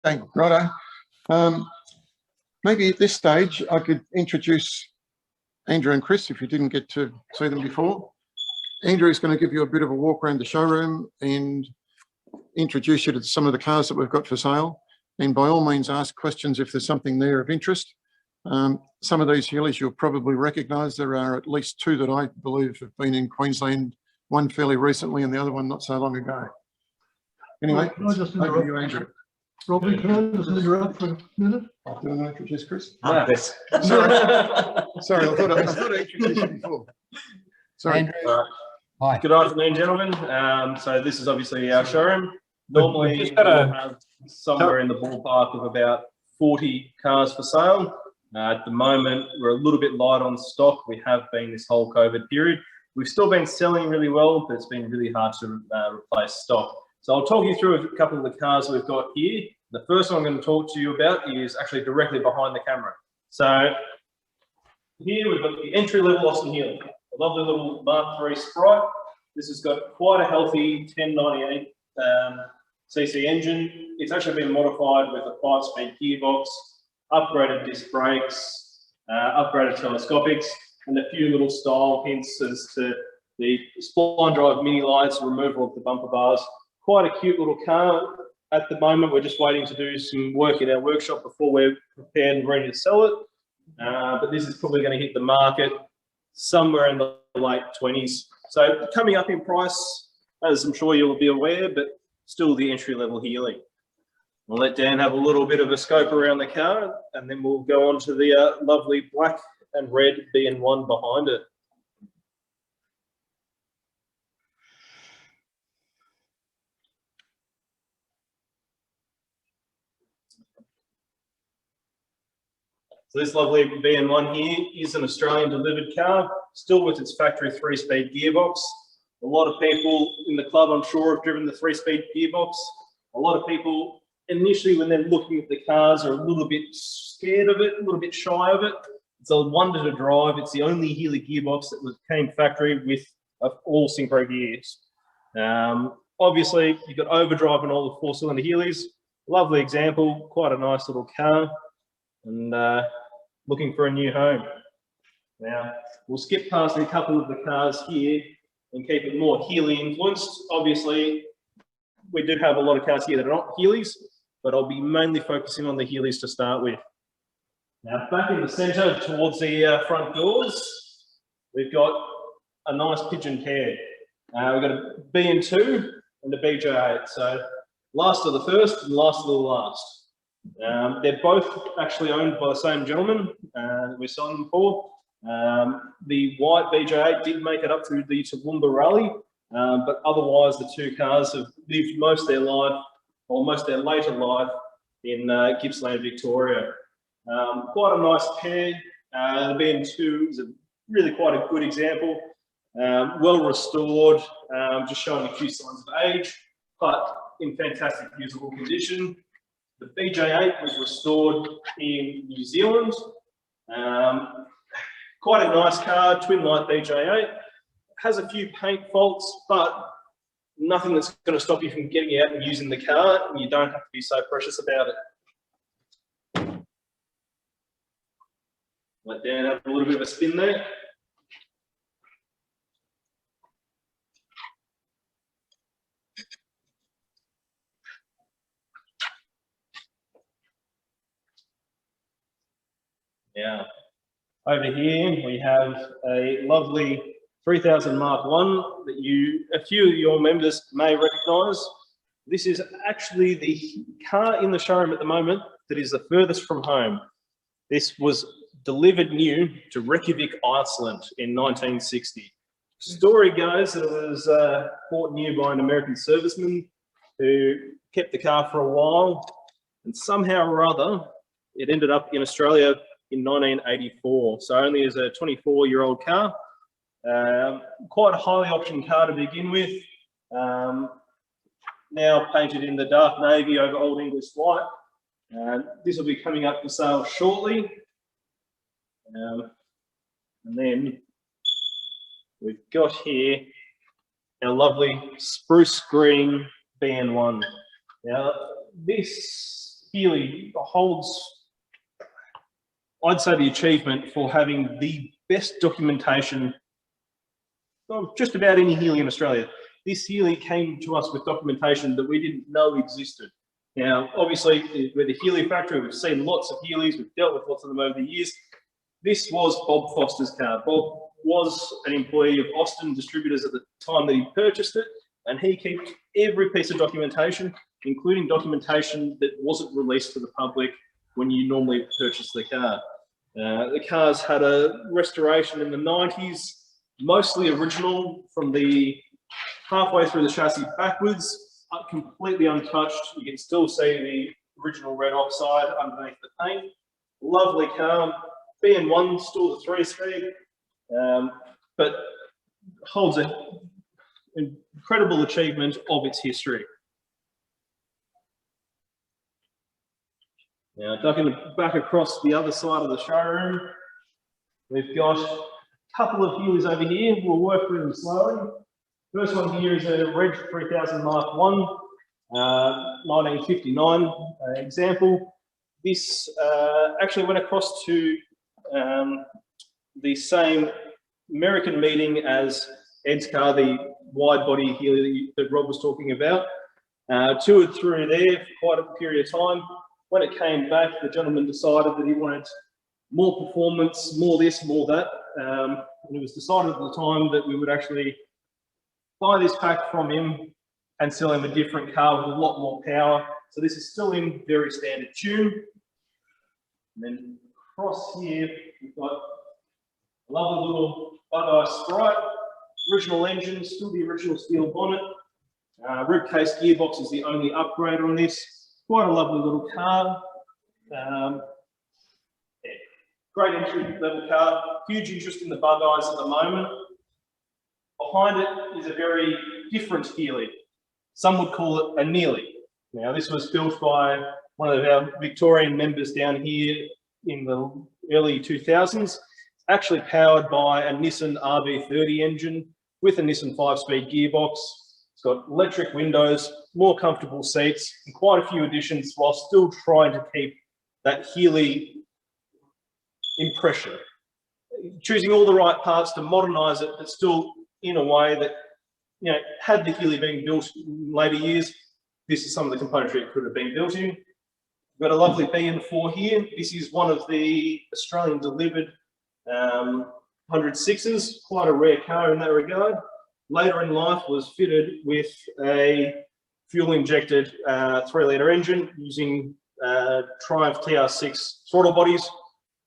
Thank you, righto. Maybe at this stage I could introduce Andrew and Chris if you didn't get to see them before. Andrew is going to give you a bit of a walk around the showroom and introduce you to some of the cars that we've got for sale. And by all means, ask questions if there's something there of interest. Some of these Healeys you'll probably recognise. There are at least two that I believe have been in Queensland, one fairly recently and the other one not so long ago. Anyway, can I just over to you, Andrew. Robbie, can I just interrupt for a minute? Do you want to introduce Chris? No. Sorry, I thought I introduced you before. Sorry. Andrew. Hi. Good afternoon, gentlemen. So this is obviously our showroom. Normally, We've just got we'll have somewhere in the ballpark of about 40 cars for sale. At the moment, we're a little bit light on stock. We have been this whole COVID period. We've still been selling really well, but it's been really hard to replace stock. So I'll talk you through a couple of the cars we've got here. The first one I'm going to talk to you about is actually directly behind the camera. So here we've got the entry-level Austin Healey, a lovely little Mark III Sprite. This has got quite a healthy 1098 cc engine. It's actually been modified with a 5-speed gearbox, upgraded disc brakes, upgraded telescopics, and a few little style hints as to the spline drive mini lights, removal of the bumper bars. Quite a cute little car. At the moment, we're just waiting to do some work in our workshop before we're prepared and ready to sell it. But this is probably going to hit the market somewhere in the late 20s. So coming up in price, as I'm sure you'll be aware, but still the entry-level Healey. We'll let Dan have a little bit of a scope around the car, and then we'll go on to the lovely black and red BN1 behind it. So this lovely BN1 here is an Australian delivered car, still with its factory 3-speed gearbox. A lot of people in the club, I'm sure, have driven the 3-speed gearbox. A lot of people initially, when they're looking at the cars, are a little bit scared of it, a little bit shy of it. It's a wonder to drive. It's the only Healey gearbox that came factory with all synchro gears. Obviously, you've got overdrive and all the 4-cylinder Healeys. Lovely example, quite a nice little car. And looking for a new home. Now, we'll skip past a couple of the cars here and keep it more Healey influenced. Obviously, we do have a lot of cars here that are not Healeys, but I'll be mainly focusing on the Healeys to start with. Now, back in the centre towards the front doors, we've got a nice Pigeon pair. We've got a BN2 and a BJ8. So last of the first and last of the last. They're both actually owned by the same gentleman we're selling them for. The white BJ8 did make it up through the Toowoomba Rally, but otherwise the two cars have lived most of their life, or most of their later life, in Gippsland, Victoria. Quite a nice pair. The BN2 is really quite a good example. Well restored, just showing a few signs of age, but in fantastic usable condition. The BJ8 was restored in New Zealand. Quite a nice car, twin light BJ8. Has a few paint faults, but nothing that's going to stop you from getting out and using the car, and you don't have to be so precious about it. Let Dan have a little bit of a spin there. Now, over here we have a lovely 3000 Mark I that a few of your members may recognise. This is actually the car in the showroom at the moment that is the furthest from home. This was delivered new to Reykjavik, Iceland in 1960. Story goes that it was bought new by an American serviceman who kept the car for a while, and somehow or other it ended up in Australia in 1984, so only as a 24-year-old car. Quite a highly optioned car to begin with. Now painted in the dark navy over Old English white. This will be coming up for sale shortly. And then we've got here our lovely spruce green BN1. Now this Healey holds, I'd say, the achievement for having the best documentation of just about any Healey in Australia. This Healey came to us with documentation that we didn't know existed. Now, obviously, with the Healey Factory, we've seen lots of Healeys, we've dealt with lots of them over the years. This was Bob Foster's car. Bob was an employee of Austin Distributors at the time that he purchased it, and he kept every piece of documentation, including documentation that wasn't released to the public when you normally purchase the car. The car's had a restoration in the 90s, mostly original from the halfway through the chassis backwards, completely untouched. You can still see the original red oxide underneath the paint. Lovely car. BN1, still the 3-speed, but holds an incredible achievement of its history. Now, ducking back across the other side of the showroom, we've got a couple of Healeys over here. We'll work through them slowly. First one here is a Reg 3000 Mark 1, 1959 example. This actually went across to the same American meeting as Ed's car, the wide body Healey that Rob was talking about. Toured through there for quite a period of time. When it came back, the gentleman decided that he wanted more performance, more this, more that. And it was decided at the time that we would actually buy this pack from him and sell him a different car with a lot more power. So this is still in very standard tune. And then across here, we've got a lovely little Bud-Ice Sprite, original engine, still the original steel bonnet. Rib case gearbox is the only upgrade on this. Quite a lovely little car. Yeah, great entry level car. Huge interest in the Bud-Ice at the moment. Behind it is a very different Healey. Some would call it a Nearly. Now, this was built by one of our Victorian members down here in the early 2000s. Actually powered by a Nissan RB30 engine with a Nissan 5-speed gearbox. It's got electric windows, more comfortable seats, and quite a few additions while still trying to keep that Healey impression. Choosing all the right parts to modernise it, but still in a way that, you know, had the Healey been built in later years, this is some of the componentry it could have been built in. We've got a lovely BN4 here. This is one of the Australian delivered 106s, quite a rare car in that regard. Later in life was fitted with a fuel-injected 3-litre engine using Triumph TR6 throttle bodies,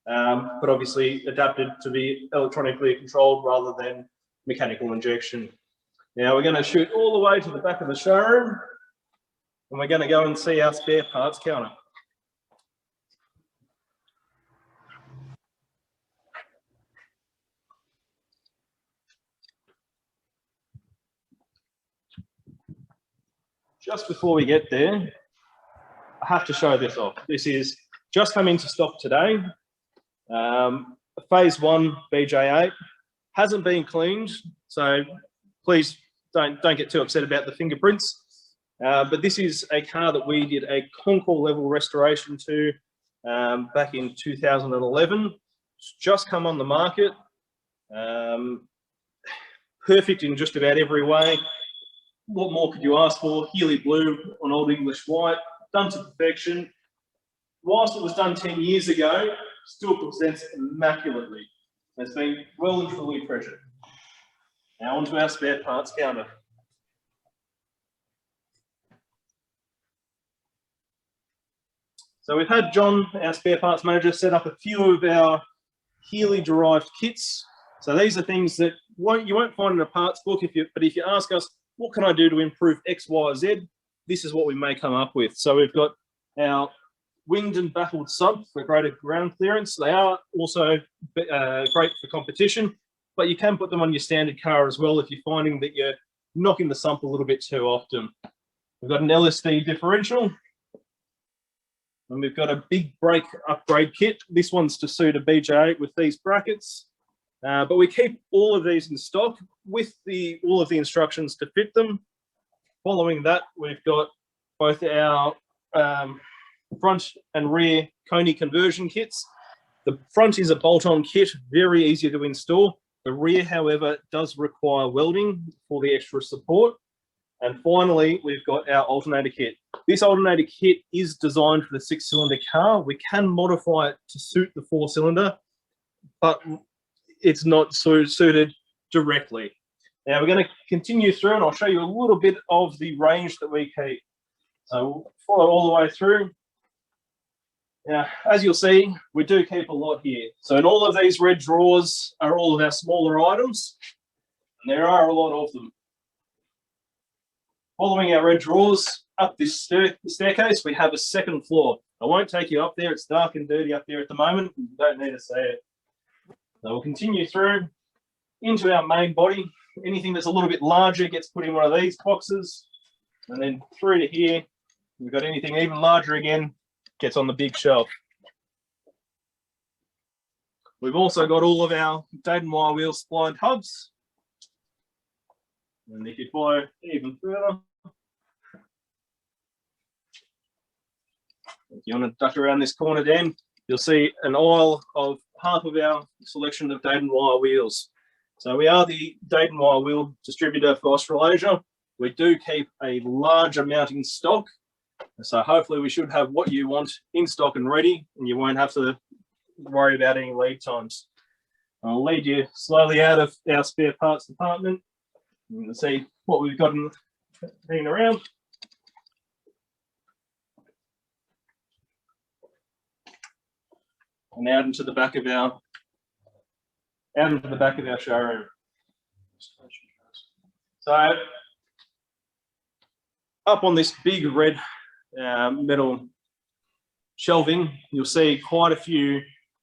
but obviously adapted to be electronically controlled rather than mechanical injection. Now we're going to shoot all the way to the back of the showroom, and we're going to go and see our spare parts counter. Just before we get there, I have to show this off. This is just come into stock today. Phase 1 BJ8 hasn't been cleaned, so please don't get too upset about the fingerprints. But this is a car that we did a Concours level restoration to back in 2011. It's just come on the market. Perfect in just about every way. What more could you ask for? Healey blue on Old English white, done to perfection. Whilst it was done 10 years ago, still presents immaculately. It's been well and truly treasured. Now onto our spare parts counter. So we've had John, our spare parts manager, set up a few of our Healey derived kits. So these are things that you won't find in a parts book, but if you ask us, what can I do to improve X, Y, or Z? This is what we may come up with. So we've got our winged and baffled sub for greater ground clearance. They are also great for competition, but you can put them on your standard car as well if you're finding that you're knocking the sump a little bit too often. We've got an LSD differential, and we've got a big brake upgrade kit. This one's to suit a BJ8 with these brackets. But we keep all of these in stock with all of the instructions to fit them. Following that, we've got both our front and rear Coney conversion kits. The front is a bolt-on kit, very easy to install. The rear, however, does require welding for the extra support. And finally, we've got our alternator kit. This alternator kit is designed for the 6-cylinder car. We can modify it to suit the 4-cylinder, but it's not suited directly. Now we're going to continue through and I'll show you a little bit of the range that we keep. So we'll follow all the way through. Now, as you'll see, we do keep a lot here. So in all of these red drawers are all of our smaller items, and there are a lot of them. Following our red drawers up this staircase, we have a second floor. I won't take you up there. It's dark and dirty up there at the moment. You don't need to see it. So we'll continue through into our main body. Anything that's a little bit larger gets put in one of these boxes, and then through to here. We've got anything even larger again, gets on the big shelf. We've also got all of our Dayton wire wheel splined hubs. And if you follow even further, if you want to duck around this corner, Dan, you'll see an aisle of half of our selection of Dayton wire wheels. So we are the Dayton wire wheel distributor for Australasia. We do keep a large amount in stock. So hopefully we should have what you want in stock and ready, and you won't have to worry about any lead times. I'll lead you slowly out of our spare parts department. You can see what we've got hanging around. And out into the back of our showroom. So up on this big red metal shelving, you'll see quite a few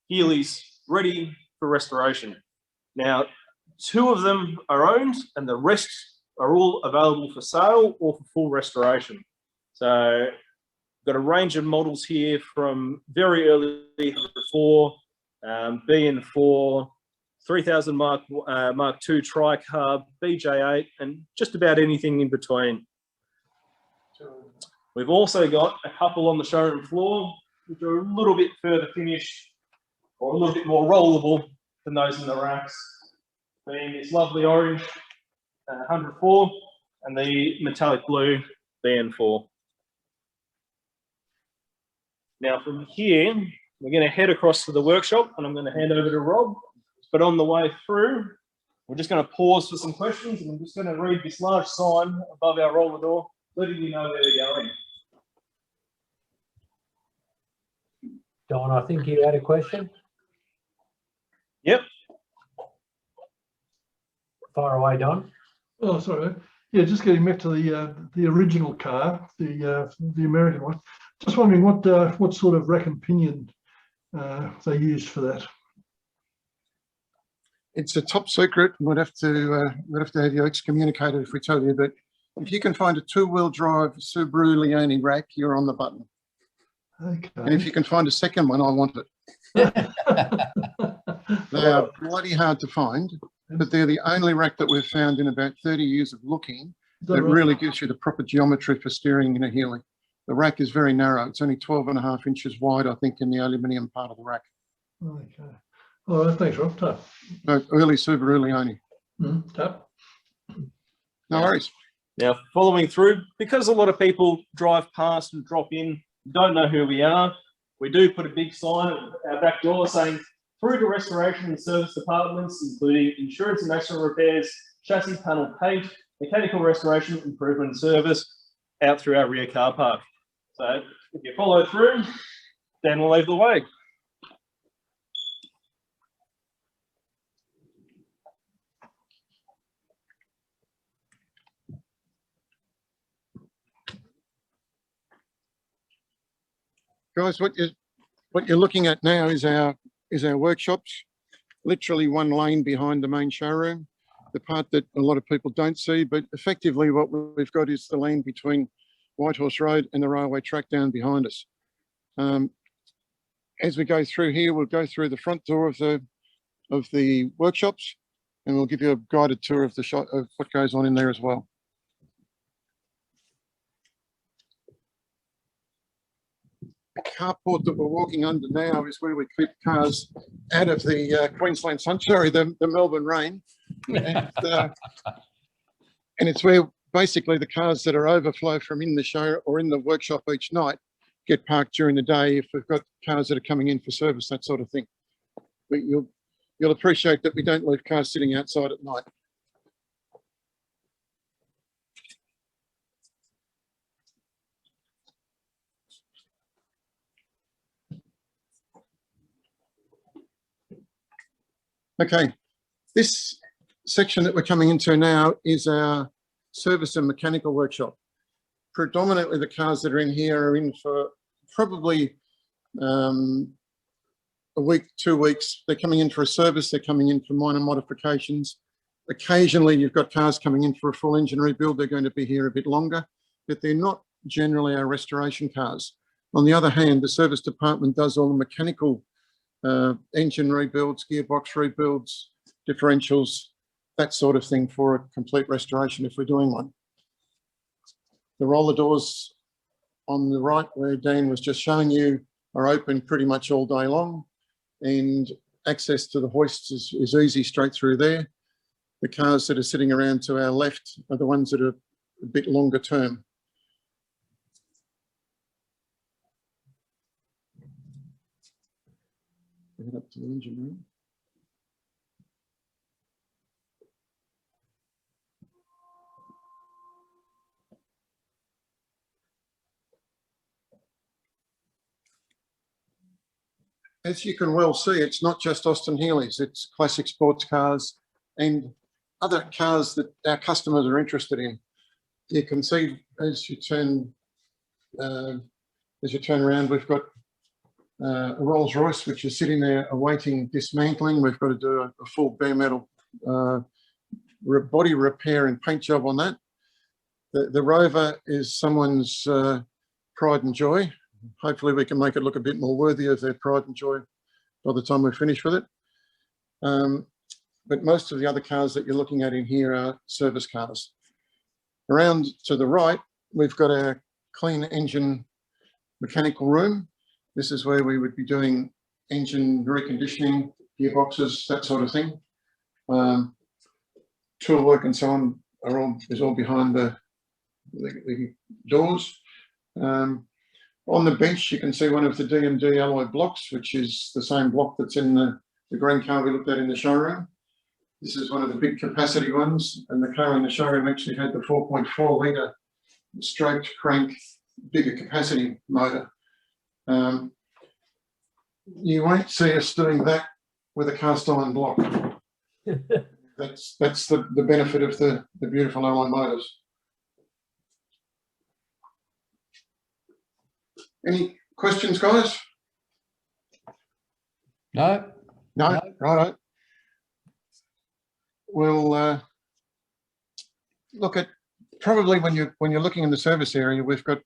Healeys ready for restoration. Now, 2 of them are owned and the rest are all available for sale or for full restoration. So got a range of models here from very early 4, BN4, 3000 Mark II tri-carb, BJ8, and just about anything in between. We've also got a couple on the showroom floor, which are a little bit further finished or a little bit more rollable than those in the racks, being this lovely orange 104 and the metallic blue BN4. Now from here, we're going to head across to the workshop and I'm going to hand over to Rob. But on the way through, we're just going to pause for some questions and I'm just going to read this large sign above our roller door, letting you know where they're going. Don, I think you had a question. Yep. Fire away, Don. Oh, sorry. Yeah, just getting back to the original car, the American one. Just wondering what sort of rack and pinion they used for that. It's a top secret. We'd have to have you excommunicated if we tell you. But if you can find a 2-wheel drive Subaru Leone rack, you're on the button. Okay. And if you can find a second one, I want it. They are bloody hard to find, but they're the only rack that we've found in about 30 years of looking that really gives you the proper geometry for steering in a Healey. The rack is very narrow. It's only 12.5 inches wide, I think, in the aluminium part of the rack. Okay. All right, thanks, Rob. Tough. No, early Subaru Leone. Tough. No worries. Now, following through, because a lot of people drive past and drop in, don't know who we are, we do put a big sign at our back door saying, through to restoration and service departments, including insurance and accident repairs, chassis panel paint, mechanical restoration, improvement and service, out through our rear car park. So if you follow through, Dan will lead the way. Guys, what you're looking at now is our workshops, literally one lane behind the main showroom, the part that a lot of people don't see, but effectively what we've got is the lane between Whitehorse Road and the railway track down behind us. As we go through here, we'll go through the front door of the workshops and we'll give you a guided tour of the shot of what goes on in there as well. carport that we're walking under now is where we keep cars out of the Queensland sun, sorry, the Melbourne rain. And it's where basically the cars that are overflow from in the show or in the workshop each night get parked during the day if we've got cars that are coming in for service, that sort of thing. But you'll appreciate that we don't leave cars sitting outside at night. Okay, this section that we're coming into now is our service and mechanical workshop. Predominantly the cars that are in here are in for probably a week, 2 weeks. They're coming in for a service, they're coming in for minor modifications. Occasionally you've got cars coming in for a full engine rebuild, they're going to be here a bit longer, but they're not generally our restoration cars. On the other hand, the service department does all the mechanical engine rebuilds, gearbox rebuilds, differentials, that sort of thing for a complete restoration if we're doing one. The roller doors on the right where Dan was just showing you are open pretty much all day long, and access to the hoists is easy straight through there. The cars that are sitting around to our left are the ones that are a bit longer term. Head up to the engine room. As you can well see, it's not just Austin Healeys, it's classic sports cars and other cars that our customers are interested in. You can see as you turn around, we've got a Rolls Royce which is sitting there awaiting dismantling. We've got to do a full bare metal body repair and paint job on that. The Rover is someone's pride and joy. Hopefully we can make it look a bit more worthy of their pride and joy by the time we finish with it. But most of the other cars that you're looking at in here are service cars. Around to the right, we've got our clean engine mechanical room. This is where we would be doing engine reconditioning, gearboxes, that sort of thing. Tool work and so on is all behind the doors. On the bench, you can see one of the DMD alloy blocks, which is the same block that's in the green car we looked at in the showroom. This is one of the big capacity ones, and the car in the showroom actually had the 4.4 litre straight crank, bigger capacity motor. You won't see us doing that with a cast iron block. That's the benefit of the beautiful alloy motors. Any questions, guys? No. No? Right. We'll look at probably when you're looking in the service area, we've got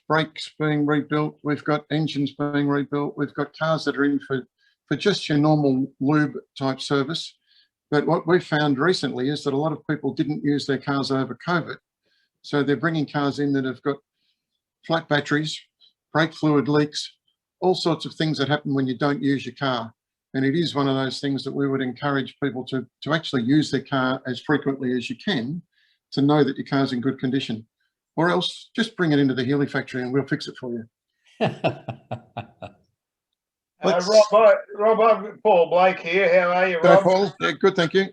brakes being rebuilt, we've got engines being rebuilt, we've got cars that are in for just your normal lube type service. But what we've found recently is that a lot of people didn't use their cars over COVID. So they're bringing cars in that have got flat batteries, brake fluid leaks, all sorts of things that happen when you don't use your car. And it is one of those things that we would encourage people to actually use their car as frequently as you can to know that your car's in good condition. Or else just bring it into the Healey Factory and we'll fix it for you. Rob, Paul Blake here. How are you, Rob? Paul? Yeah, good, thank you.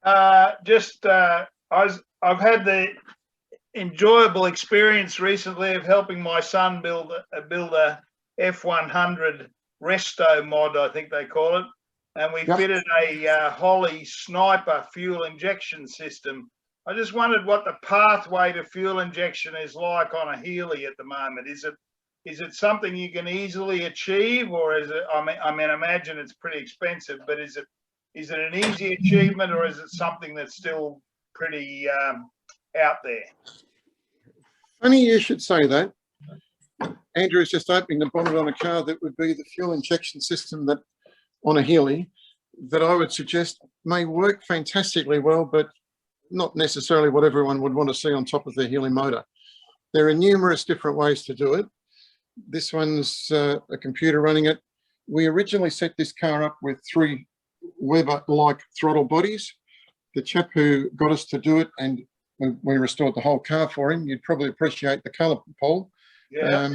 I've had the enjoyable experience recently of helping my son build a F100 resto mod, I think they call it, and we fitted a Holley Sniper fuel injection system. I just wondered what the pathway to fuel injection is like on a Healey at the moment. Is it something you can easily achieve, or is it? I mean, imagine it's pretty expensive, but is it an easy achievement, or is it something that's still pretty out there? Funny you should say that. Andrew is just opening the bonnet on a car that would be the fuel injection system that on a Healey that I would suggest may work fantastically well, but not necessarily what everyone would want to see on top of their Healey motor. There are numerous different ways to do it. This one's a computer running it. We originally set this car up with 3 Weber-like throttle bodies. The chap who got us to do it, and we restored the whole car for him, you'd probably appreciate the colour, Paul. Yeah.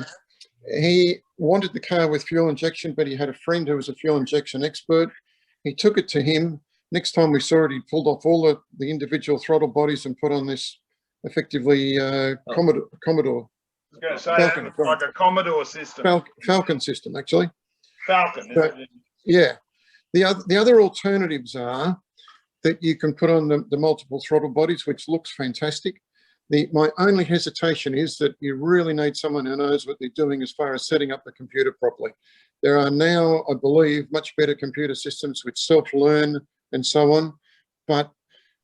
He wanted the car with fuel injection, but he had a friend who was a fuel injection expert. He took it to him. Next time we saw it, he pulled off all the individual throttle bodies and put on this effectively Commodore. I was going to say Falcon, that was like a Commodore system. Falcon system, actually. Falcon, But, isn't it? yeah. The other alternatives are that you can put on the multiple throttle bodies, which looks fantastic. My only hesitation is that you really need someone who knows what they're doing as far as setting up the computer properly. There are now, I believe, much better computer systems which self-learn and so on. But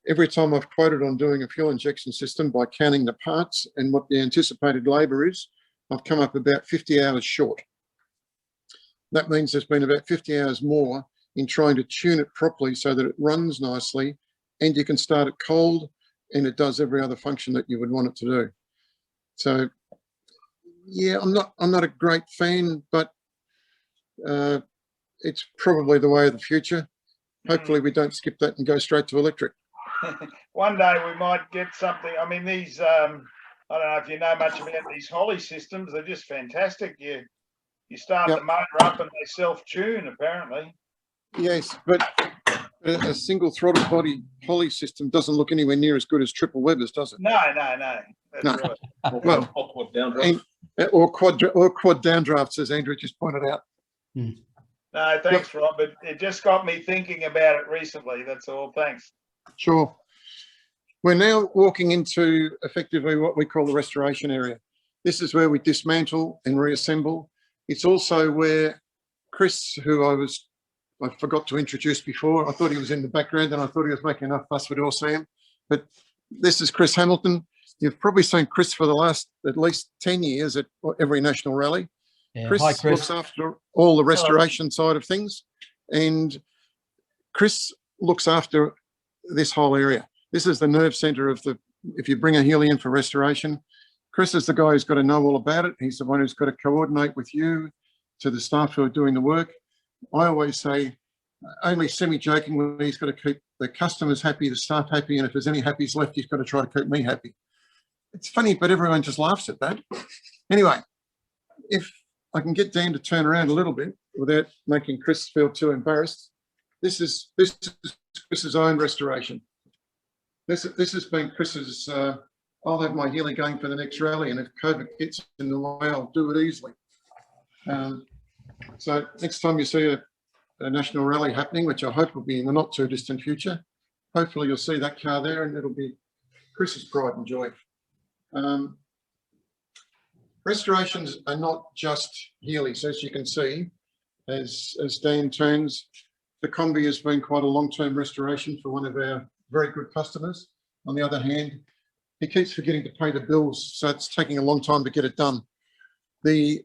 every time I've quoted on doing a fuel injection system by counting the parts and what the anticipated labour is, I've come up about 50 hours short. That means there's been about 50 hours more in trying to tune it properly so that it runs nicely and you can start it cold and it does every other function that you would want it to do. So, yeah, I'm not a great fan, but it's probably the way of the future. Hopefully we don't skip that and go straight to electric. One day we might get something. I mean, these, I don't know if you know much about these Healey systems. They're just fantastic. You start the motor up and they self-tune, apparently. Yes, but a single throttle body Healey system doesn't look anywhere near as good as triple Webers, does it? No. That's No. right. Well, Quad downdraft. or quad downdrafts, as Andrew just pointed out. No, thanks, Rob. It just got me thinking about it recently. That's all. Thanks. Sure. We're now walking into effectively what we call the restoration area. This is where we dismantle and reassemble. It's also where Chris, who I forgot to introduce before. I thought he was in the background and I thought he was making enough fuss we'd all see him. But this is Chris Hamilton. You've probably seen Chris for the last at least 10 years at every national rally. Yeah. Chris, Hi, Chris. looks after all the restoration side of things. And Chris looks after this whole area. This is the nerve center of if you bring a Healey in for restoration, Chris is the guy who's got to know all about it. He's the one who's got to coordinate with you, to the staff who are doing the work. I always say, only semi-jokingly, he's got to keep the customers happy, the staff happy, and if there's any happies left, he's got to try to keep me happy. It's funny, but everyone just laughs at that. Anyway, if I can get Dan to turn around a little bit without making Chris feel too embarrassed, this is Chris's own restoration. This has been Chris's. I'll have my Healey going for the next rally, and if COVID gets in the way, I'll do it easily. So next time you see a national rally happening, which I hope will be in the not too distant future, hopefully you'll see that car there, and it'll be Chris's pride and joy. Restorations are not just Healeys, as you can see. As Dan turns, the Combi has been quite a long-term restoration for one of our very good customers. On the other hand, he keeps forgetting to pay the bills, so it's taking a long time to get it done. The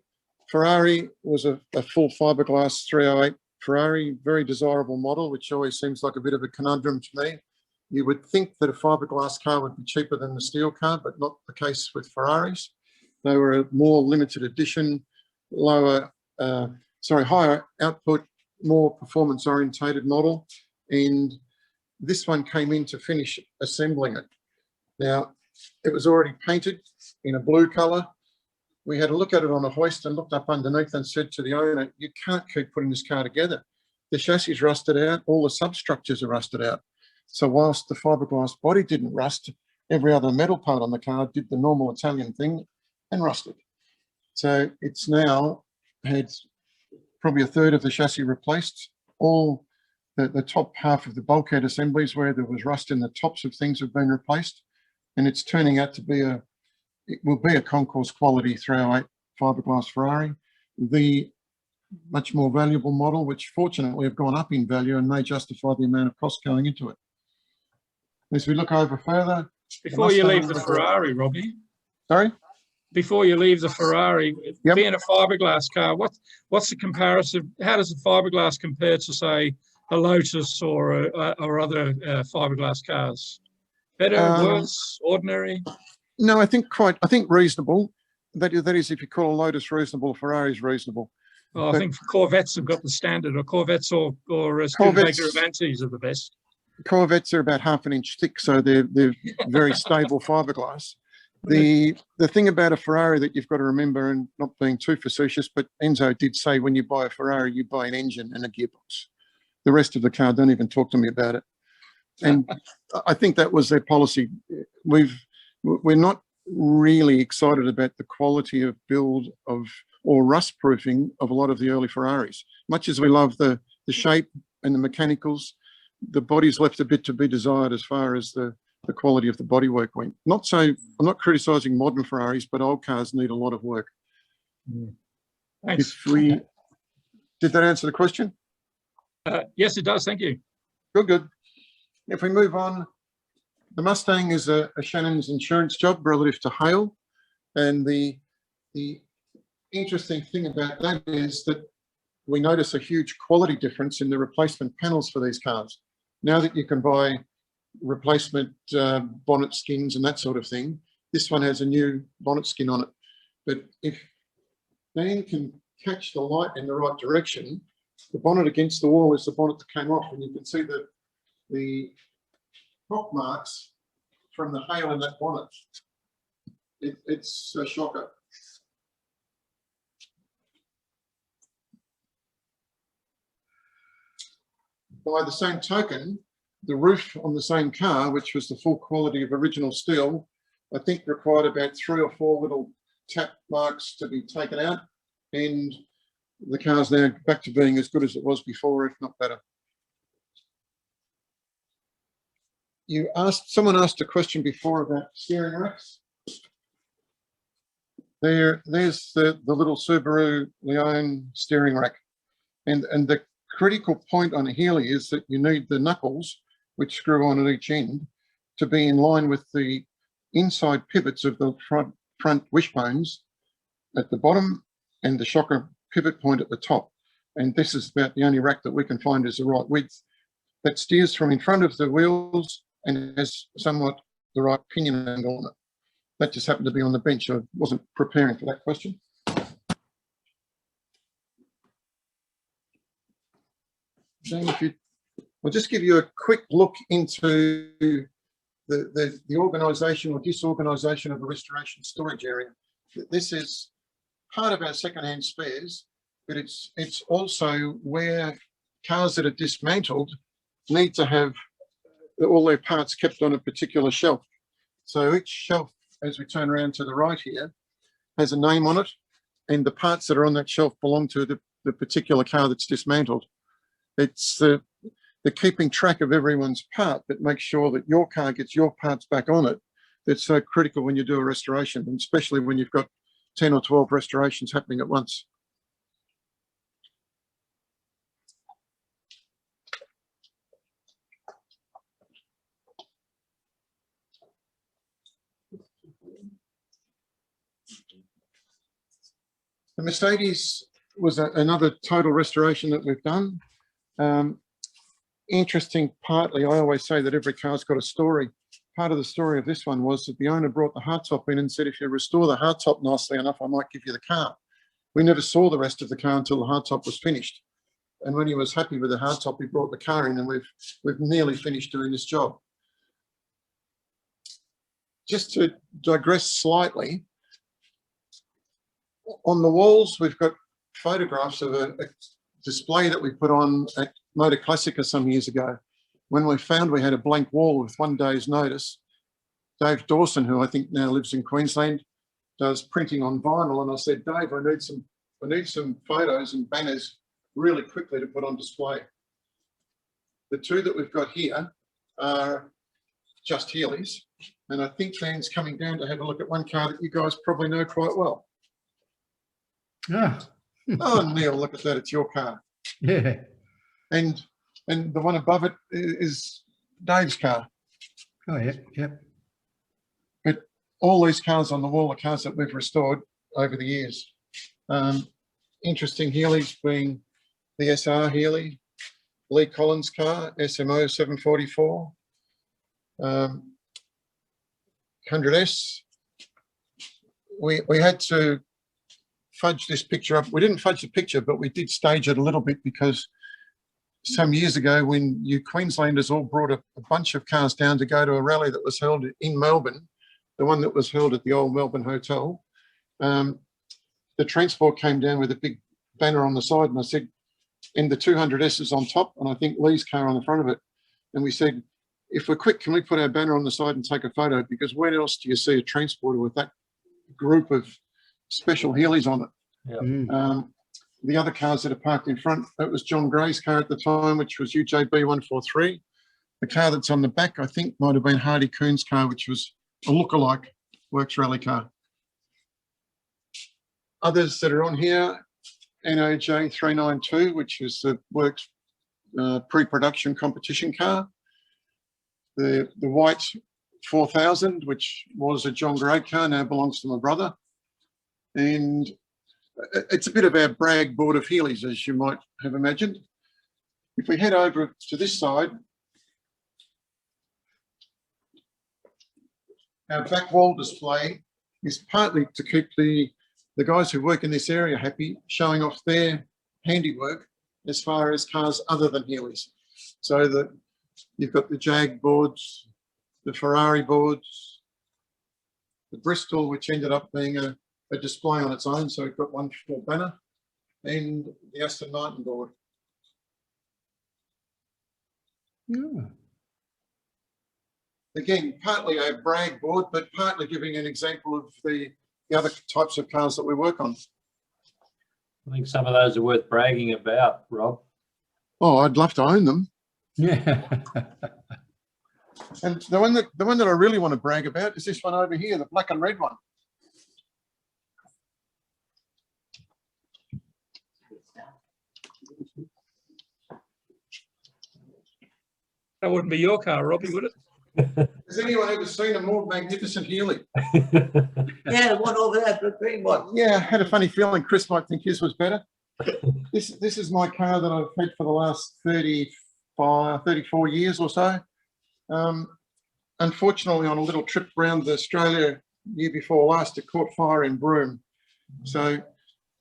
Ferrari was a full fiberglass 308 Ferrari, very desirable model, which always seems like a bit of a conundrum to me. You would think that a fiberglass car would be cheaper than the steel car, but not the case with Ferraris. They were a more limited edition, higher output, more performance orientated model. And this one came in to finish assembling it. Now, it was already painted in a blue color. We had a look at it on a hoist and looked up underneath and said to the owner, you can't keep putting this car together. The chassis is rusted out, all the substructures are rusted out. So whilst the fiberglass body didn't rust, every other metal part on the car did the normal Italian thing and rusted. So it's now had probably a third of the chassis replaced. All the top half of the bulkhead assemblies where there was rust in the tops of things have been replaced. And it's turning out to be it will be a concourse quality 308 fiberglass Ferrari, the much more valuable model, which fortunately have gone up in value and may justify the amount of cost going into it. As we look over further. Before you leave the Ferrari, Robbie. Sorry? Before you leave the Ferrari, Yep. being a fiberglass car, what's the comparison? How does the fiberglass compare to, say, a Lotus or other fiberglass cars? Better, worse, ordinary? No, I think reasonable. that is if you call a Lotus reasonable, Ferrari's reasonable. Well, I But- think Corvettes have got the standard, or Corvettes or Studebaker Avantis are the best. Corvettes are about 1/2 inch thick, so they're very stable fiberglass. The thing about a Ferrari that you've got to remember, and not being too facetious, but Enzo did say when you buy a Ferrari, you buy an engine and a gearbox. The rest of the car, don't even talk to me about it. And I think that was their policy. We're not really excited about the quality of build of or rust proofing of a lot of the early Ferraris. Much as we love the shape and the mechanicals, the body's left a bit to be desired as far as the quality of the bodywork went. I'm not criticising modern Ferraris, but old cars need a lot of work. Thanks. Did that answer the question? Yes, it does. Thank you. Good. If we move on, the Mustang is a Shannon's insurance job relative to hail. And the interesting thing about that is that we notice a huge quality difference in the replacement panels for these cars. Now that you can buy replacement bonnet skins and that sort of thing, this one has a new bonnet skin on it. But if Dan can catch the light in the right direction, the bonnet against the wall is the bonnet that came off, and you can see the pock marks from the hail in that bonnet. It's a shocker. By the same token, the roof on the same car, which was the full quality of original steel, I think required about 3 or 4 little tap marks to be taken out, and the car's now back to being as good as it was before, if not better. Someone asked a question before about steering racks. There's the little Subaru Leon steering rack, and the critical point on a Healey is that you need the knuckles, which screw on at each end, to be in line with the inside pivots of the front wishbones at the bottom and the shocker pivot point at the top. And this is about the only rack that we can find is the right width that steers from in front of the wheels and has somewhat the right pinion angle on it. That just happened to be on the bench. I wasn't preparing for that question. Jane, I'll just give you a quick look into the organisation or disorganisation of the restoration storage area. This is part of our second-hand spares, but it's also where cars that are dismantled need to have all their parts kept on a particular shelf. So each shelf, as we turn around to the right here, has a name on it, and the parts that are on that shelf belong to the particular car that's dismantled. It's the keeping track of everyone's part that makes sure that your car gets your parts back on it. That's so critical when you do a restoration, and especially when you've got 10 or 12 restorations happening at once. The Mercedes was another total restoration that we've done. Interesting, partly, I always say that every car's got a story. Part of the story of this one was that the owner brought the hardtop in and said, if you restore the hardtop nicely enough, I might give you the car. We never saw the rest of the car until the hardtop was finished. And when he was happy with the hardtop, he brought the car in, and we've nearly finished doing this job. Just to digress slightly, on the walls, we've got photographs of a display that we put on at Motor Classica some years ago. When we found we had a blank wall with 1 day's notice, Dave Dawson, who I think now lives in Queensland, does printing on vinyl. And I said, Dave, I need some photos and banners really quickly to put on display. The two that we've got here are just Healeys. And I think Dan's coming down to have a look at one car that you guys probably know quite well. Yeah. Oh, Neil, look at that. It's your car. Yeah. And the one above it is Dave's car. Oh, yeah. Yep. But all these cars on the wall are cars that we've restored over the years. Interesting Healeys being the SR Healey, Lee Collins car, SMO 744, 100S, we had to fudge this picture up. We didn't fudge the picture, but we did stage it a little bit because some years ago when you Queenslanders all brought a bunch of cars down to go to a rally that was held in Melbourne, the one that was held at the old Melbourne Hotel, the transport came down with a big banner on the side, and I said, and the 200Ss on top, and I think Lee's car on the front of it. And we said, if we're quick, can we put our banner on the side and take a photo? Because where else do you see a transporter with that group of special Healeys on it? Yeah. The other cars that are parked in front, that was John Gray's car at the time, which was UJB 143. The car that's on the back, I think, might have been Hardy Coon's car, which was a lookalike Works Rally car. Others that are on here, NOJ 392, which is the Works pre-production competition car. The white 4000, which was a John Gray car, now belongs to my brother. And it's a bit of our brag board of Healeys, as you might have imagined. If we head over to this side, our back wall display is partly to keep the guys who work in this area happy, showing off their handiwork as far as cars other than Healeys. So that you've got the Jag boards, the Ferrari boards, the Bristol, which ended up being a display on its own, so we've got one full banner, and the Aston Martin board. Yeah. Again, partly a brag board, but partly giving an example of the other types of cars that we work on. I think some of those are worth bragging about, Rob. Oh, I'd love to own them. Yeah. And the one that I really want to brag about is this one over here, the black and red one. That wouldn't be your car, Robbie, would it? Has anyone ever seen a more magnificent Healey? Yeah, the one over there, the green one. Yeah, I had a funny feeling Chris might think his was better. This is my car that I've had for the last 34 years or so. Unfortunately, on a little trip around Australia year before last, it caught fire in Broome. So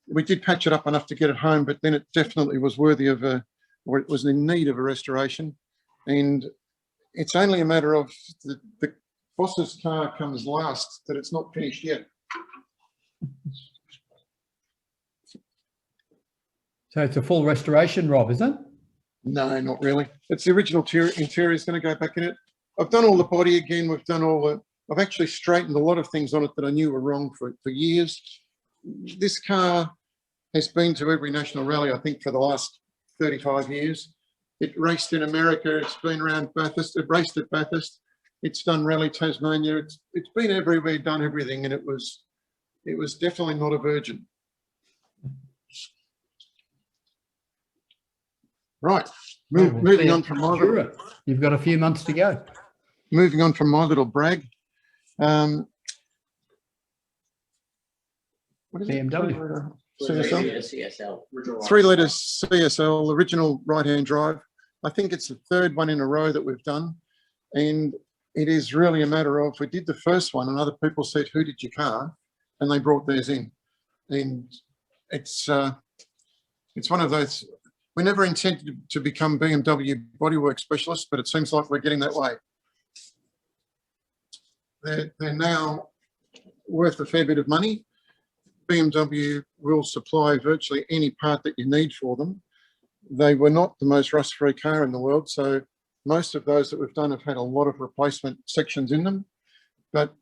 we did patch it up enough to get it home, but then it definitely was worthy of or it was in need of a restoration. And it's only a matter of the boss's car comes last, that it's not finished yet. So it's a full restoration, Rob, isn't it? No, not really. It's the original interior is going to go back in it. I've done all the body again. We've done all the, I've actually straightened a lot of things on it that I knew were wrong for years. This car has been to every national rally, I think, for the last 35 years. It raced in America. It's been around Bathurst. It raced at Bathurst. It's done Rally Tasmania. It's been everywhere, done everything, and it was definitely not a virgin. Right, moving on from my little, you've got a few months to go. moving on from my little brag. What is it? BMW. CSL. 3 letters CSL, original right-hand drive. I think it's the 3rd one in a row that we've done. And it is really a matter of, we did the first one and other people said, who did your car? And they brought theirs in. And it's one of those, we never intended to become BMW bodywork specialists, but it seems like we're getting that way. They're now worth a fair bit of money. BMW will supply virtually any part that you need for them. They were not the most rust-free car in the world, so most of those that we've done have had a lot of replacement sections in them. But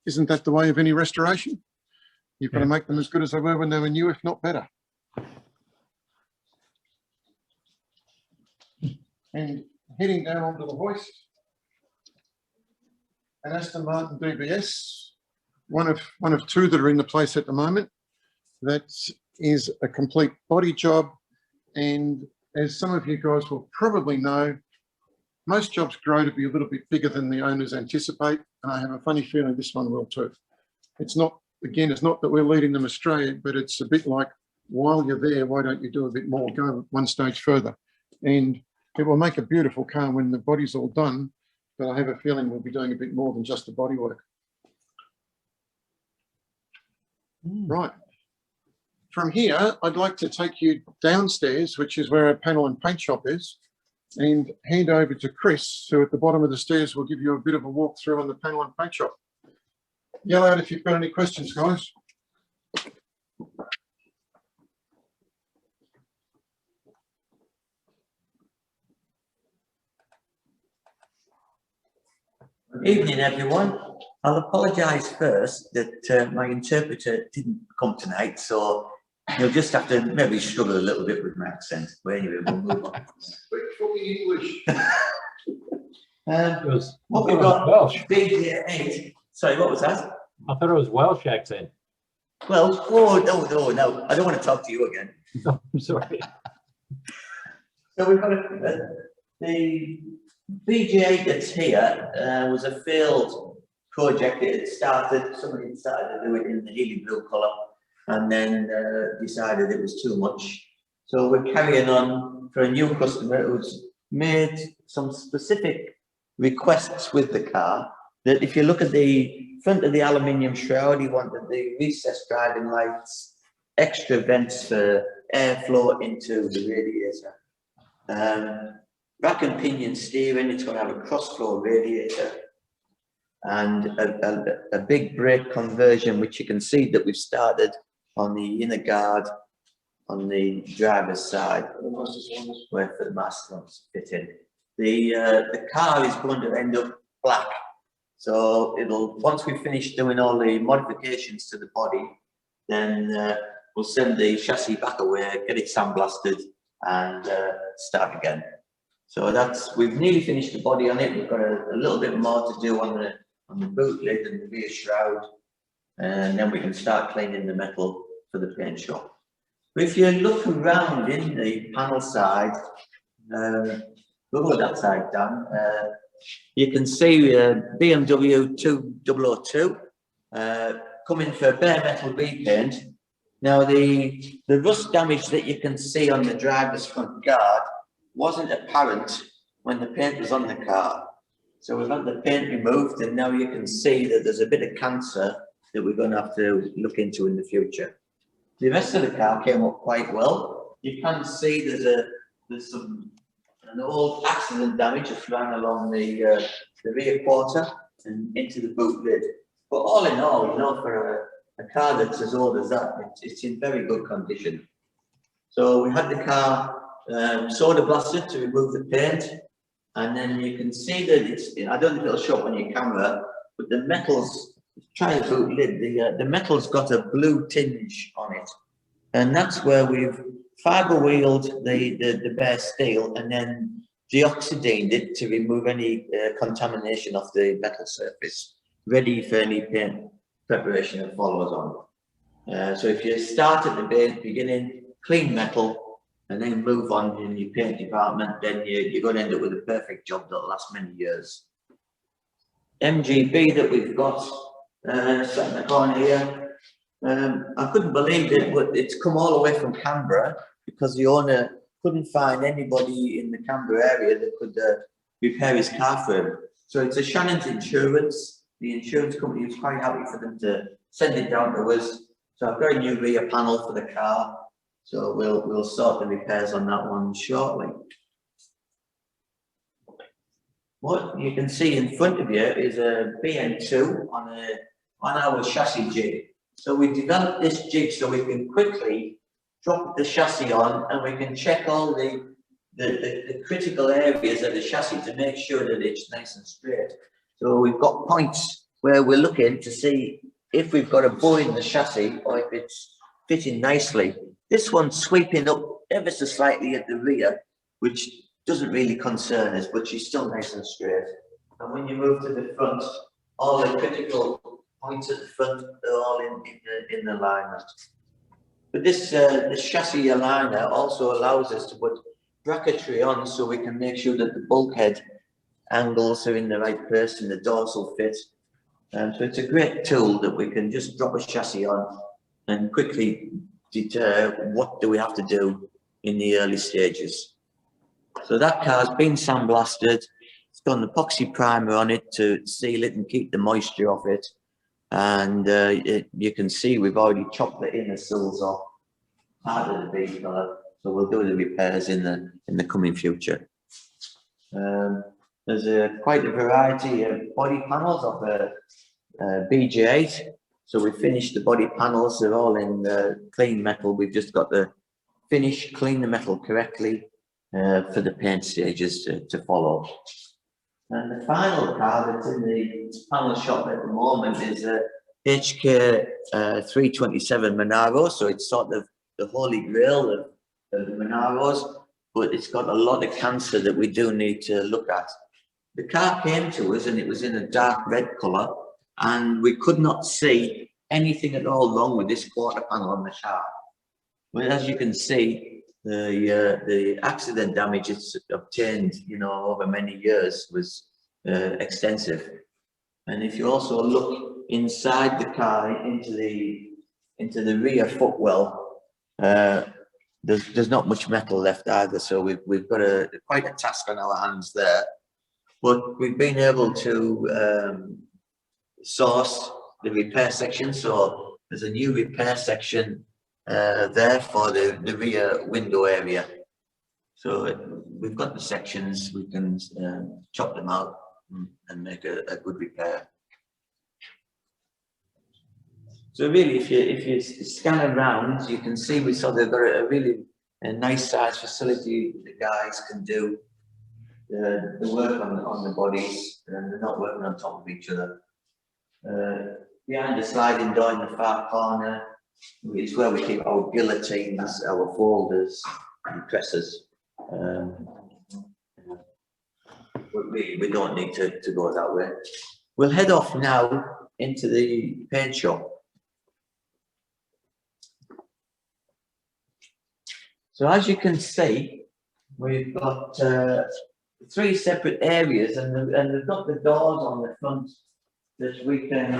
isn't that the way of any restoration? You've got to make them as good as they were when they were new, if not better. And heading down onto the hoist, an Aston Martin DBS, one of 2 that are in the place at the moment. That is a complete body job, and as some of you guys will probably know, most jobs grow to be a little bit bigger than the owners anticipate, and I have a funny feeling this one will too. It's not, again, it's not that we're leading them astray, but it's a bit like, while you're there, why don't you do a bit more, go one stage further? And it will make a beautiful car when the body's all done, but I have a feeling we'll be doing a bit more than just the bodywork. Right. From here, I'd like to take you downstairs, which is where our panel and paint shop is, and hand over to Chris, who at the bottom of the stairs will give you a bit of a walkthrough on the panel and paint shop. Yell out if you've got any questions, guys. Evening, everyone. I'll apologise first that my interpreter didn't come tonight, so you'll just have to maybe struggle a little bit with my accent. But anyway, we'll move on. English. What we've got, Welsh. BJ8. Sorry, what was that? I thought it was Welsh accent. Well, oh, no, I don't want to talk to you again. Oh, I'm sorry. So we've got the BJ8 that's here was a failed project. It had started, somebody had started to do it in the Healey blue colour and then decided it was too much. So we're carrying on for a new customer who's made some specific requests with the car, that if you look at the front of the aluminium shroud, he wanted the recessed driving lights, extra vents for airflow into the radiator. Rack and pinion steering, it's going to have a cross-flow radiator and a big brake conversion, which you can see that we've started on the inner guard on the driver's side, where the master wants to fit in. The car is going to end up black. So it'll, once we finish doing all the modifications to the body, then we'll send the chassis back away, get it sandblasted and start again. So that's, we've nearly finished the body on it. We've got a little bit more to do on the boot lid and the rear shroud, and then we can start cleaning the metal for the paint shop. But if you look around in the panel side, we'll go that side down. You can see BMW 2002 coming for bare metal repaint. Now the rust damage that you can see on the driver's front guard wasn't apparent when the paint was on the car. So we've had the paint removed and now you can see that there's a bit of cancer that we're going to have to look into in the future. The rest of the car came up quite well. You can see there's an old accident damage that's ran along the rear quarter and into the boot lid. But all in all, you know, for a car that's as old as that, it's in very good condition. So we had the car soda blasted to remove the paint, and then you can see that it's, I don't think it'll show up on your camera, but the metals, try the boot lid, the metal's got a blue tinge on it, and that's where we've fibre wheeled the bare steel and then deoxidined it to remove any contamination off the metal surface, ready for any paint preparation that follows on. So if you start at the beginning, clean metal, and then move on in your paint department, then you're going to end up with a perfect job that'll last many years. MGB that we've got sat in the corner here. I couldn't believe it, but it's come all the way from Canberra because the owner couldn't find anybody in the Canberra area that could repair his car for him. So it's a Shannon's Insurance. The insurance company was quite happy for them to send it down to us. So I've got a new rear panel for the car. So we'll sort the repairs on that one shortly. What you can see in front of you is a BN2 on our chassis jig. So we developed this jig so we can quickly drop the chassis on and we can check all the critical areas of the chassis to make sure that it's nice and straight. So we've got points where we're looking to see if we've got a bow in the chassis or if it's fitting nicely. This one's sweeping up ever so slightly at the rear, which doesn't really concern us, but she's still nice and straight. And when you move to the front, all the critical points at the front are all in the alignment. But this chassis aligner also allows us to put bracketry on so we can make sure that the bulkhead angles are in the right place and the dorsal fit. So it's a great tool that we can just drop a chassis on and quickly deter what do we have to do in the early stages. So that car's been sandblasted. It's got an epoxy primer on it to seal it and keep the moisture off it. And you can see we've already chopped the inner sills off part of the bead colour, so we'll do the repairs in the coming future. There's quite a variety of body panels of BJ8. So we finished the body panels, they're all in clean metal. We've just got the finish, clean the metal correctly for the paint stages to follow. And the final car that's in the panel shop at the moment is a HK 327 Monaro. So it's sort of the holy grail of the Monaros, but it's got a lot of cancer that we do need to look at. The car came to us and it was in a dark red colour, and we could not see anything at all wrong with this quarter panel on the car. But as you can see, the accident damage it's obtained, you know, over many years was extensive. And if you also look inside the car into the rear footwell, there's not much metal left either. So we've got quite a task on our hands there. But we've been able to source the repair section. So there's a new repair section there for the rear window area. So we've got the sections, we can chop them out and make a good repair. So really, if you scan around, you can see we sort of got a really nice size facility. The guys can do the work on the bodies, and they're not working on top of each other. Behind the sliding door in the far corner is where we keep our guillotines, our folders, and pressers. But we don't need to go that way. We'll head off now into the paint shop. So as you can see, we've got 3 separate areas, and they've got the doors on the front that we can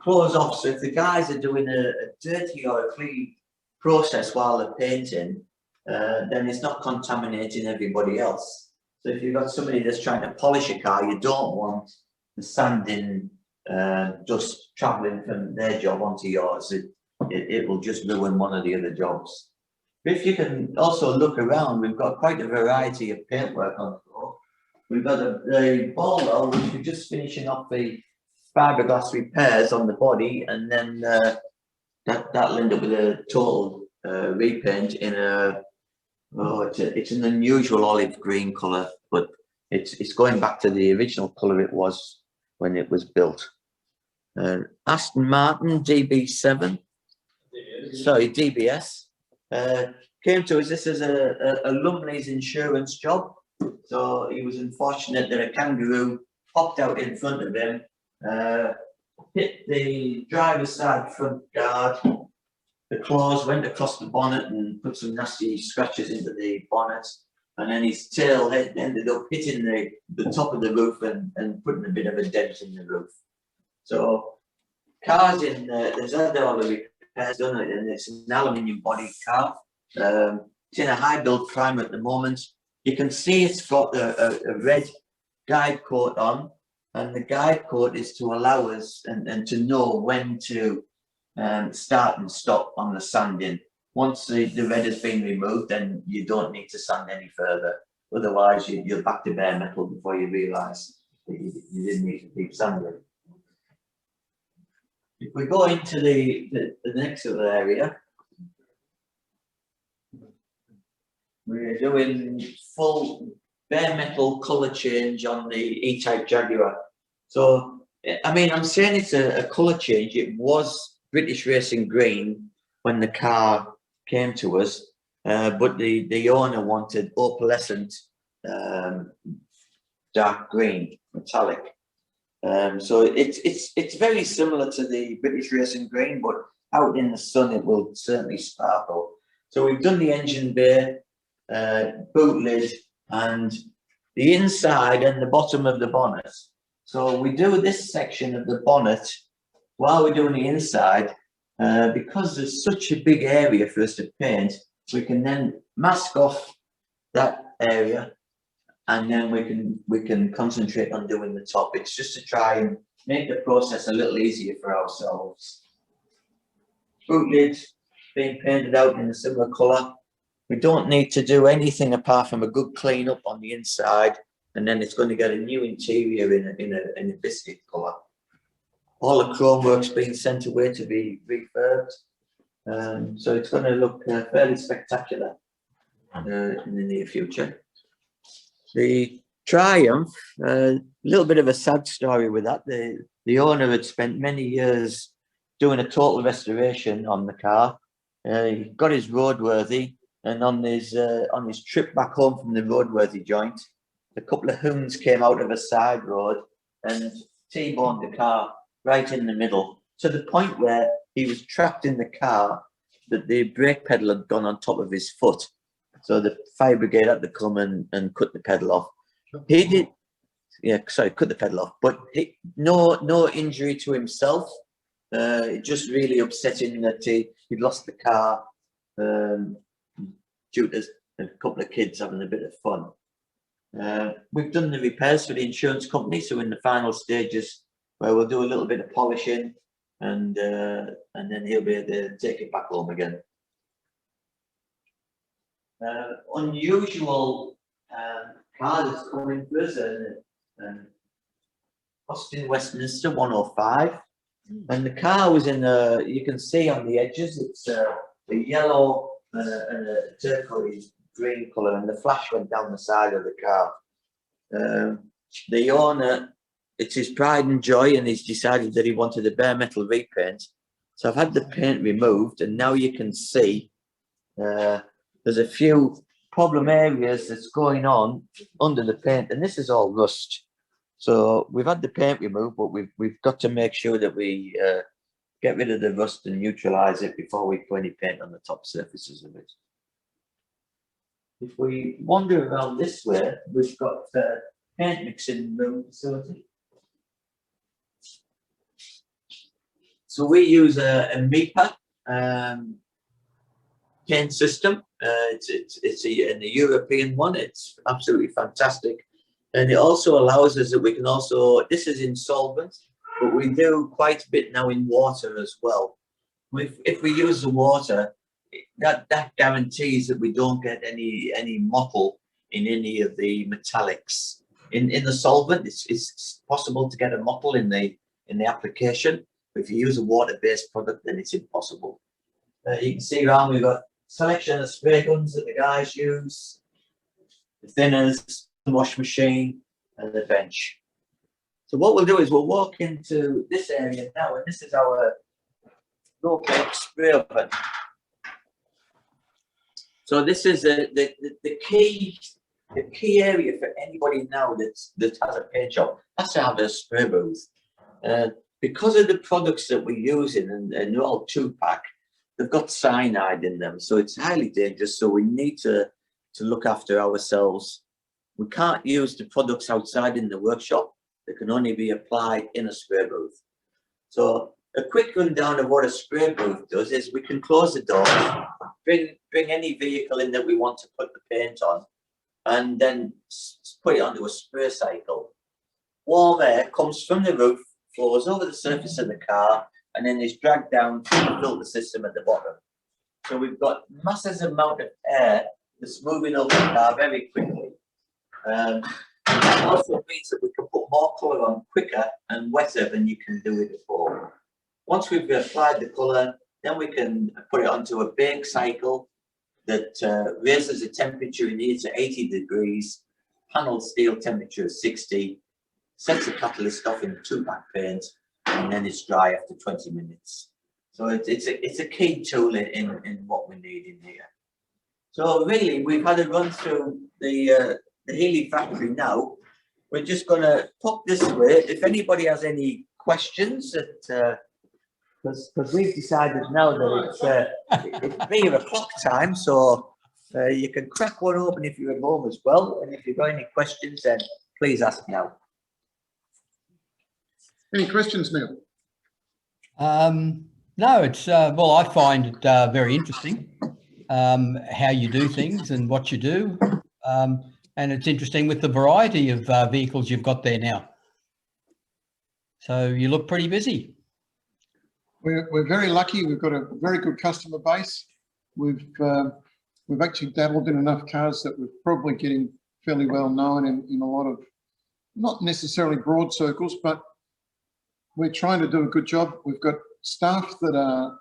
close off. So if the guys are doing a dirty or a clean process while they're painting, then it's not contaminating everybody else. So if you've got somebody that's trying to polish a car, you don't want the sanding dust travelling from their job onto yours. It will just ruin one of the other jobs. But if you can also look around, we've got quite a variety of paintwork on the floor. We've got the bowler, which we're just finishing off the fiberglass repairs on the body, and then that'll end up with a total repaint in it's an unusual olive green colour, but it's going back to the original colour it was when it was built. Aston Martin DB7, sorry, DBS, came to us. This is a Lumley's insurance job. So he was unfortunate that a kangaroo popped out in front of him, hit the driver's side front guard. The claws went across the bonnet and put some nasty scratches into the bonnet, and then his tail ended up hitting the top of the roof and putting a bit of a dent in the roof. So cars in there's other all the repairs done, and it's an aluminium body car. It's in a high build prime at the moment. You can see it's got a red guide coat on, and the guide coat is to allow us and to know when to start and stop on the sanding. Once the red has been removed, then you don't need to sand any further. Otherwise, you're back to bare metal before you realise that you didn't need to keep sanding. If we go into the next other area, we're doing full bare metal colour change on the E-Type Jaguar. So, I mean, I'm saying it's a colour change. It was British Racing Green when the car came to us, but the owner wanted opalescent dark green, metallic. So it's very similar to the British Racing Green, but out in the sun it will certainly sparkle. So we've done the engine bay, boot lid, and the inside and the bottom of the bonnet. So we do this section of the bonnet while we're doing the inside, because there's such a big area for us to paint. We can then mask off that area, and then we can concentrate on doing the top. It's just to try and make the process a little easier for ourselves. Boot lid being painted out in a similar colour. We don't need to do anything apart from a good clean up on the inside, and then it's going to get a new interior in a biscuit colour. All the chrome work's being sent away to be refurbed, so it's going to look fairly spectacular in the near future. The Triumph, a little bit of a sad story with that. The owner had spent many years doing a total restoration on the car. He got his roadworthy, and on his trip back home from the roadworthy joint, a couple of hounds came out of a side road and T-boned the car right in the middle, to the point where he was trapped in the car, that the brake pedal had gone on top of his foot. So the fire brigade had to come and cut the pedal off. He did, cut the pedal off, but no injury to himself. It just really upsetting that he'd lost the car due to a couple of kids having a bit of fun. We've done the repairs for the insurance company, so in the final stages where we'll do a little bit of polishing, and then he'll be able to take it back home again. Unusual car that's coming for us, Austin Westminster 105, and the car was in you can see on the edges, it's a yellow and a turquoise green colour, and the flash went down the side of the car. The owner, it's his pride and joy, and he's decided that he wanted a bare metal repaint. So I've had the paint removed, and now you can see there's a few problem areas that's going on under the paint, and this is all rust. So we've had the paint removed, but we've got to make sure that we get rid of the rust and neutralise it before we put any paint on the top surfaces of it. If we wander around this way, we've got paint mixing room facility. So we use a MIPA paint system. It's a European one. It's absolutely fantastic, and it also allows us that we can also, this is in solvent, but we do quite a bit now in water as well. If we use the water, that guarantees that we don't get any mottle in any of the metallics. In the solvent, it's possible to get a mottle in the application. But if you use a water-based product, then it's impossible. You can see around, we've got selection of spray guns that the guys use, the thinners, the wash machine, and the bench. So what we'll do is we'll walk into this area now, and this is our low-bake spray oven. So this is the key area for anybody now that has a paint shop. That's to have a spray booth. Because of the products that we're using, and they're all 2-pack, they've got cyanide in them, so it's highly dangerous. So we need to look after ourselves. We can't use the products outside in the workshop. They can only be applied in a spray booth. So a quick rundown of what a spray booth does is we can close the door, bring any vehicle in that we want to put the paint on, and then put it onto a spray cycle. Warm air comes from the roof, flows over the surface of the car, and then is dragged down to the filter system at the bottom. So we've got massive amount of air that's moving over the car very quickly. It also means that we can put more colour on quicker and wetter than you can do it before. Once we've applied the colour, then we can put it onto a bake cycle that raises the temperature in here to 80 degrees, panel steel temperature is 60, sets the catalyst off in 2-pack paint, and then it's dry after 20 minutes. So it's a key tool in what we need in here. So really, we've had a run through the Healey Factory now. We're just going to pop this way. If anybody has any questions, because we've decided now that it's 3 o'clock time, so you can crack one open if you're at home as well. And if you've got any questions, then please ask now. Any questions, Neil? No, it's well, I find it very interesting how you do things and what you do, and it's interesting with the variety of vehicles you've got there now. So you look pretty busy. We're very lucky. We've got a very good customer base. We've actually dabbled in enough cars that we're probably getting fairly well known in a lot of, not necessarily broad circles, but we're trying to do a good job. We've got staff that are,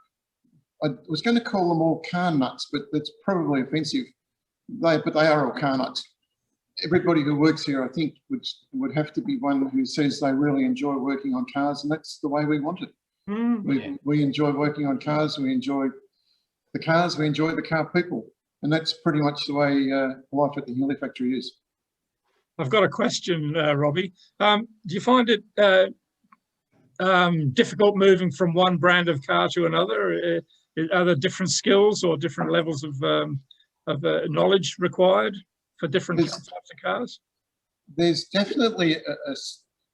I was going to call them all car nuts, but that's probably offensive. But they are all car nuts. Everybody who works here, I think, would have to be one who says they really enjoy working on cars, and that's the way we want it. We enjoy working on cars. We enjoy the cars. We enjoy the car people, and that's pretty much the way life at the Healey Factory is. I've got a question, Robbie. Do you find it difficult moving from one brand of car to another? Are there different skills or different levels of knowledge required for different types of cars? There's definitely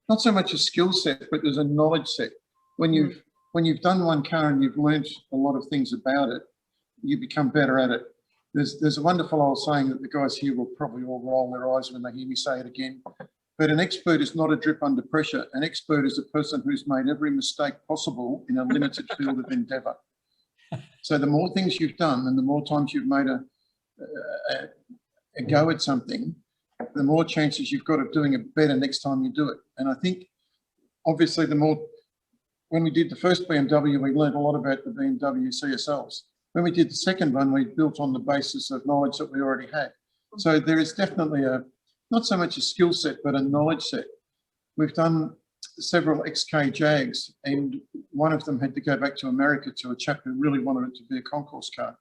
not so much a skill set, but there's a knowledge set. When you've done one car and you've learnt a lot of things about it, you become better at it. There's a wonderful old saying that the guys here will probably all roll their eyes when they hear me say it again. But an expert is not a drip under pressure. An expert is a person who's made every mistake possible in a limited field of endeavour. So the more things you've done and the more times you've made a go at something, the more chances you've got of doing it better next time you do it. And I think, obviously, when we did the first BMW, we learned a lot about the BMW CSLs. When we did the second one, we built on the basis of knowledge that we already had. So there is definitely not so much a skill set, but a knowledge set. We've done several XK Jags, and one of them had to go back to America to a chap who really wanted it to be a concourse car.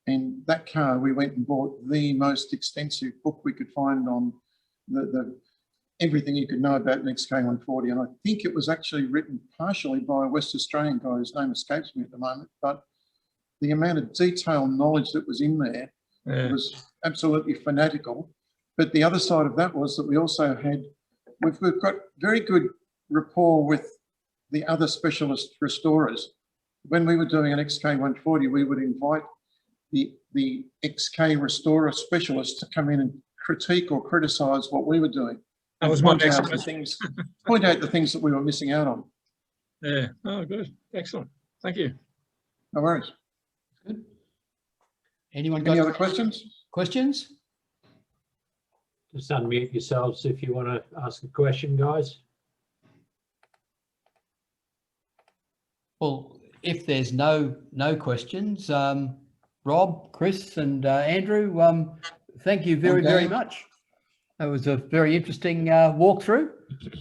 And that car, we went and bought the most extensive book we could find on everything you could know about an XK140. And I think it was actually written partially by a West Australian guy whose name escapes me at the moment. But the amount of detailed knowledge that was in there was absolutely fanatical. But the other side of that was that we also had, we've got very good rapport with the other specialist restorers. When we were doing an XK140, we would invite the XK restorer specialist to come in and critique or criticise what we were doing. That was my next question. Point out the things that we were missing out on. Yeah. Oh, good. Excellent. Thank you. No worries. Good. Anyone got any other questions? Questions? Just unmute yourselves if you want to ask a question, guys. Well, if there's no questions, Rob, Chris and Andrew, thank you very much. It was a very interesting walkthrough.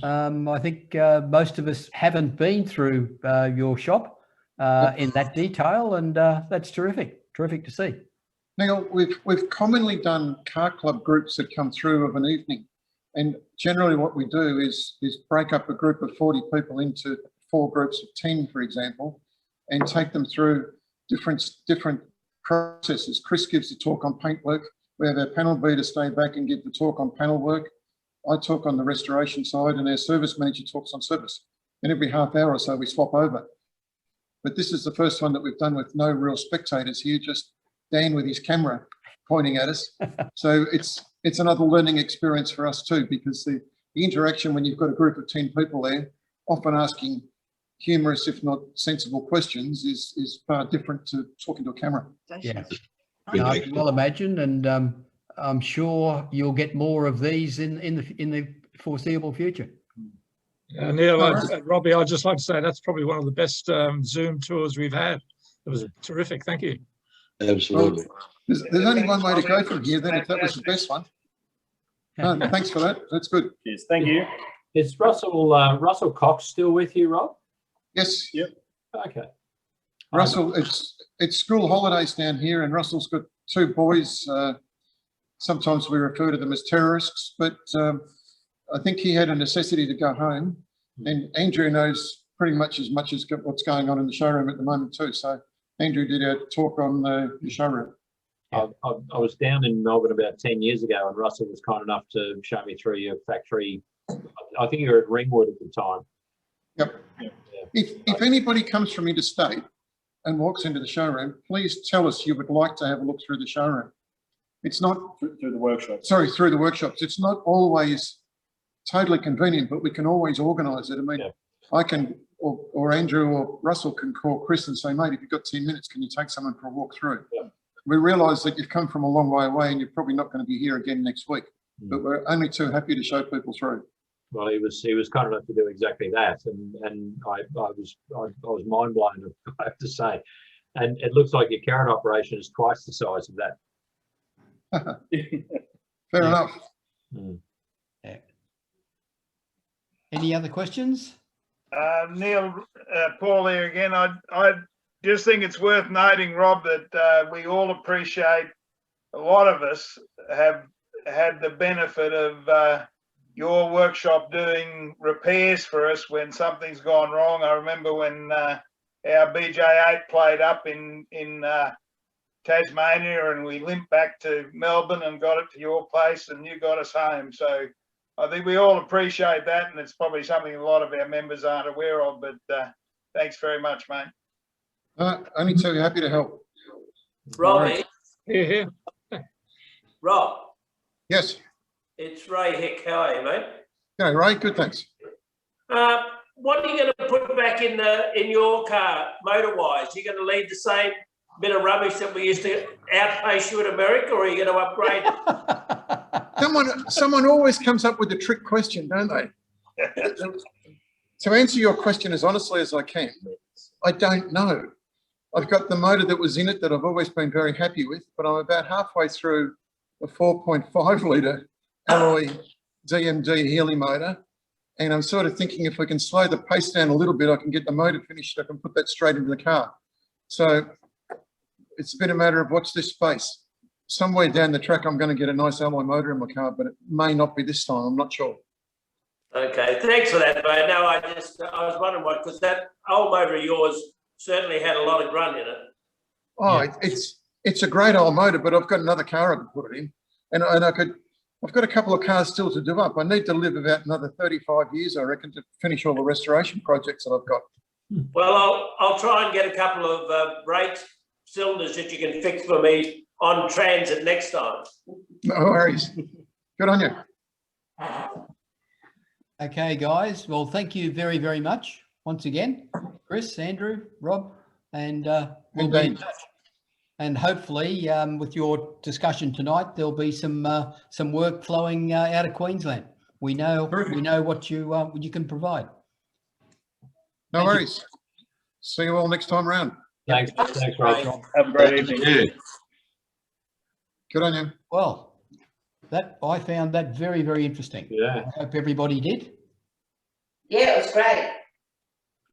I think most of us haven't been through your shop in that detail, and that's terrific to see. Neil, we've commonly done car club groups that come through of an evening, and generally what we do is break up a group of 40 people into 4 groups of 10, for example, and take them through different processes. Chris gives the talk on paintwork. We have our panel beater stay back and give the talk on panel work. I talk on the restoration side, and our service manager talks on service. And every half hour or so we swap over. But this is the first one that we've done with no real spectators here, just Dan with his camera pointing at us. So it's another learning experience for us too, because the interaction when you've got a group of 10 people there, often asking humorous, if not sensible questions, is far different to talking to a camera. Yeah, no, I can well imagine, and I'm sure you'll get more of these in the foreseeable future. Neil, Robbie, I'd just like to say that's probably one of the best Zoom tours we've had. It was terrific. Thank you. Absolutely. Well, there's only one way to go from here, then, if that was the best one. No, thanks for that. That's good. Yes, thank you. Is Russell Cox still with you, Rob? Yes. Yep. Okay. Russell, it's school holidays down here, and Russell's got 2 boys. Sometimes we refer to them as terrorists, but I think he had a necessity to go home, and Andrew knows pretty much as what's going on in the showroom at the moment too. So Andrew did a talk on the showroom. I was down in Melbourne about 10 years ago, and Russell was kind enough to show me through your factory. I think you were at Ringwood at the time. Yep. Yeah. If anybody comes from interstate and walks into the showroom, please tell us you would like to have a look through the showroom. It's not through the workshop. Sorry, through the workshops. It's not always totally convenient, but we can always organise it. I mean, I can, or Andrew or Russell can call Chris and say, mate, if you've got 10 minutes, can you take someone for a walk through? Yeah. We realise that you've come from a long way away and you're probably not going to be here again next week, but we're only too happy to show people through. Well, he was kind enough to do exactly that, and I was mind blown, I have to say. And it looks like your carrot operation is twice the size of that. Fair enough. Yeah. Any other questions? Neil, Paul here again. I just think it's worth noting, Rob, that we all appreciate, a lot of us have had the benefit of your workshop doing repairs for us when something's gone wrong. I remember when our BJ8 played up in Tasmania and we limped back to Melbourne and got it to your place and you got us home. So I think we all appreciate that, and it's probably something a lot of our members aren't aware of, but thanks very much, mate. Only too happy to help. Robbie. Here. Rob. Yes. It's Ray Hick. How are you, mate? Okay, Ray, good, thanks. What are you going to put back in your car, motor-wise? Are you going to leave the same bit of rubbish that we used to outpace you in America, or are you going to upgrade it? Someone always comes up with a trick question, don't they? To answer your question as honestly as I can, I don't know. I've got the motor that was in it that I've always been very happy with, but I'm about halfway through a 4.5 litre alloy DMD Healey motor, and I'm sort of thinking if we can slow the pace down a little bit, I can get the motor finished. I can put that straight into the car. So it's been a matter of watch this space. Somewhere down the track, I'm going to get a nice alloy motor in my car, but it may not be this time. I'm not sure. Okay, thanks for that, mate. No, I was wondering what, because that old motor of yours certainly had a lot of grunt in it. Oh, yeah. It's a great old motor, but I've got another car I could put it in, and I've got a couple of cars still to do up. I need to live about another 35 years, I reckon, to finish all the restoration projects that I've got. Well, I'll try and get a couple of brake cylinders that you can fix for me on transit next time. No worries. Good on you. Okay, guys. Well, thank you very, very much once again, Chris, Andrew, Rob, and we'll be in touch. And hopefully, with your discussion tonight, there'll be some work flowing out of Queensland. We know what you can provide. No worries. See you all next time round. Thanks, Rob. Have a great evening. Yeah. Good on you. Well, I found that very, very interesting. Yeah. I hope everybody did. Yeah, it was great.